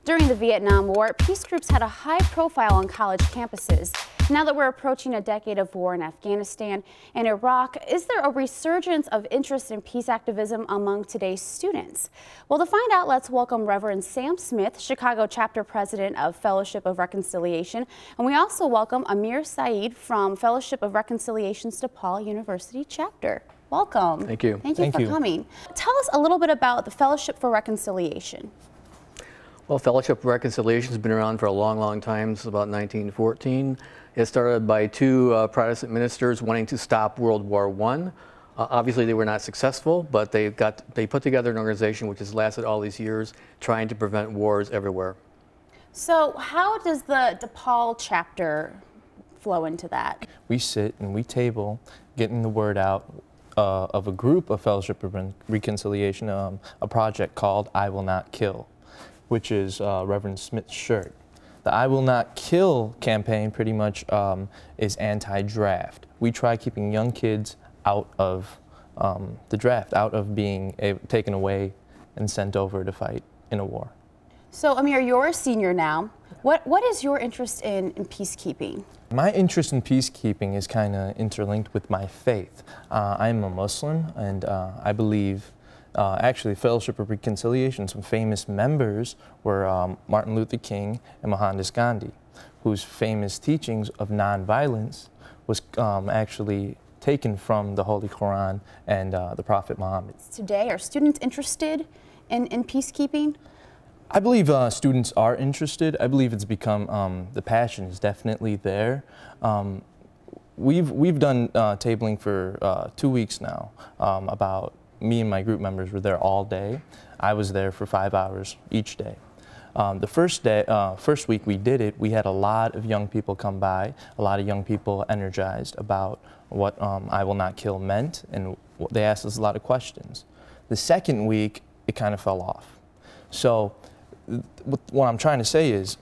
During the Vietnam War, peace groups had a high profile on college campuses. Now that we're approaching a decade of war in Afghanistan and Iraq, is there a resurgence of interest in peace activism among today's students? Well, to find out, let's welcome Reverend Sam Smith, Chicago chapter president of Fellowship of Reconciliation. And we also welcome Amir Saeed from Fellowship of Reconciliation's DePaul University chapter. Welcome. Thank you. Thank you for coming. Tell us a little bit about the Fellowship for Reconciliation. Well, Fellowship of Reconciliation has been around for a long, long time, since about 1914. It started by two Protestant ministers wanting to stop World War I. Obviously, they were not successful, but they put together an organization which has lasted all these years, trying to prevent wars everywhere. So how does the DePaul chapter flow into that? We sit and we table, getting the word out of a group of Fellowship of Reconciliation, a project called I Will Not Kill, which is Reverend Smith's shirt. The I Will Not Kill campaign pretty much is anti-draft. We try keeping young kids out of the draft, out of being taken away and sent over to fight in a war. So Amir, you're a senior now. What is your interest in peacekeeping? My interest in peacekeeping is kind of interlinked with my faith. I'm a Muslim, and I believe actually, Fellowship of Reconciliation, some famous members were Martin Luther King and Mohandas Gandhi, whose famous teachings of nonviolence was actually taken from the Holy Quran and the Prophet Muhammad. Today, are students interested in peacekeeping? I believe students are interested. I believe it's become, the passion is definitely there. We've done tabling for 2 weeks now about me and my group members were there all day. I was there for 5 hours each day. The first week we did it, we had a lot of young people come by, a lot of young people energized about what I Will Not Kill meant, and they asked us a lot of questions. The second week, it kind of fell off. So what I'm trying to say is,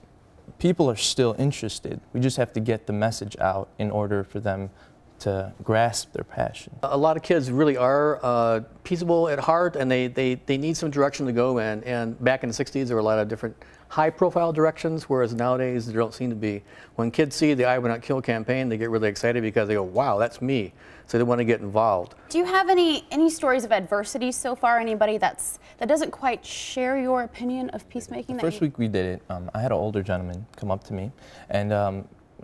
people are still interested. We just have to get the message out in order for them to grasp their passion. A lot of kids really are peaceable at heart, and they need some direction to go in. And back in the 60s, there were a lot of different high-profile directions, whereas nowadays there don't seem to be. When kids see the I Will Not Kill campaign, they get really excited because they go, wow, that's me. So they want to get involved. Do you have any stories of adversity so far? Anybody that doesn't quite share your opinion of peacemaking? The first week we did it, I had an older gentleman come up to me, and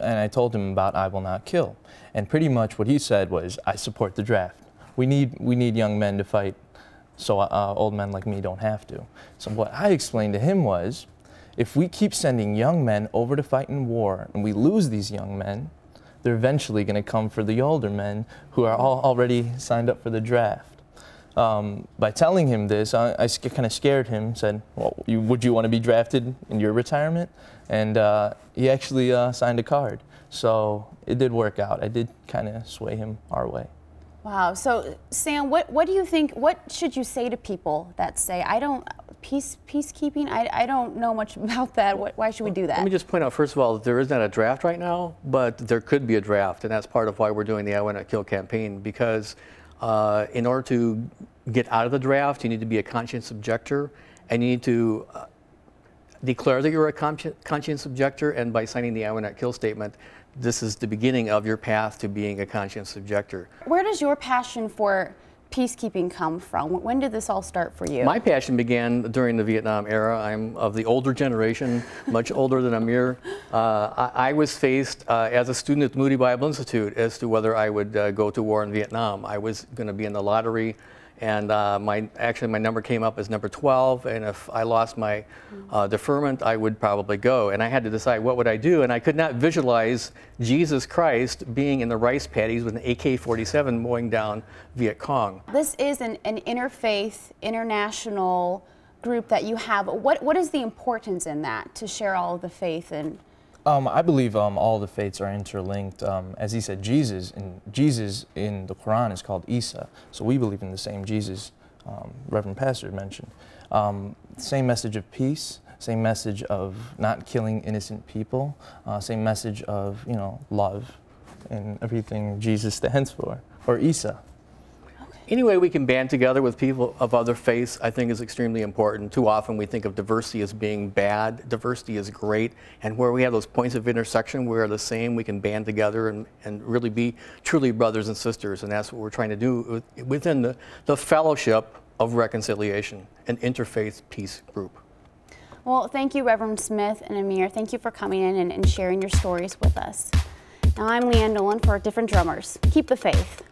I told him about I Will Not Kill. And pretty much what he said was, I support the draft. We need young men to fight so old men like me don't have to. So what I explained to him was, if we keep sending young men over to fight in war and we lose these young men, they're eventually going to come for the older men who are already signed up for the draft. By telling him this, I kind of scared him, said, well, would you want to be drafted in your retirement? And he actually signed a card. So it did work out. I did kind of sway him our way. Wow. So Sam, what do you think, what should you say to people that say, peacekeeping, I don't know much about that. Why should we do that? Let me just point out, first of all, that there is not a draft right now, but there could be a draft, and that's part of why we're doing the I Will Not Kill campaign, because in order to get out of the draft, you need to be a conscience objector, and you need to declare that you're a conscience objector, and by signing the I Will Not Kill statement, this is the beginning of your path to being a conscience objector. Where does your passion for peacekeeping come from? When did this all start for you? My passion began during the Vietnam era. I'm of the older generation, much older than Amir. I was faced as a student at the Moody Bible Institute as to whether I would go to war in Vietnam. I was going to be in the lottery, and actually my number came up as number 12, and if I lost my deferment, I would probably go. And I had to decide what would I do, and I could not visualize Jesus Christ being in the rice paddies with an AK-47 mowing down Viet Cong. This is an interfaith, international group that you have. What is the importance in that, to share all of the faith? And I believe all the faiths are interlinked. As he said, Jesus in the Quran is called Isa, so we believe in the same Jesus Reverend Pastor mentioned. Same message of peace, same message of not killing innocent people, same message of, love and everything Jesus stands for, or Isa. Any way we can band together with people of other faiths, I think, is extremely important. Too often we think of diversity as being bad. Diversity is great. And where we have those points of intersection, we are the same, we can band together and really be truly brothers and sisters. And that's what we're trying to do within the fellowship of reconciliation, an interfaith peace group. Well, thank you, Reverend Smith and Amir. Thank you for coming in and sharing your stories with us. Now, I'm Leanne Nolan for Different Drummers. Keep the faith.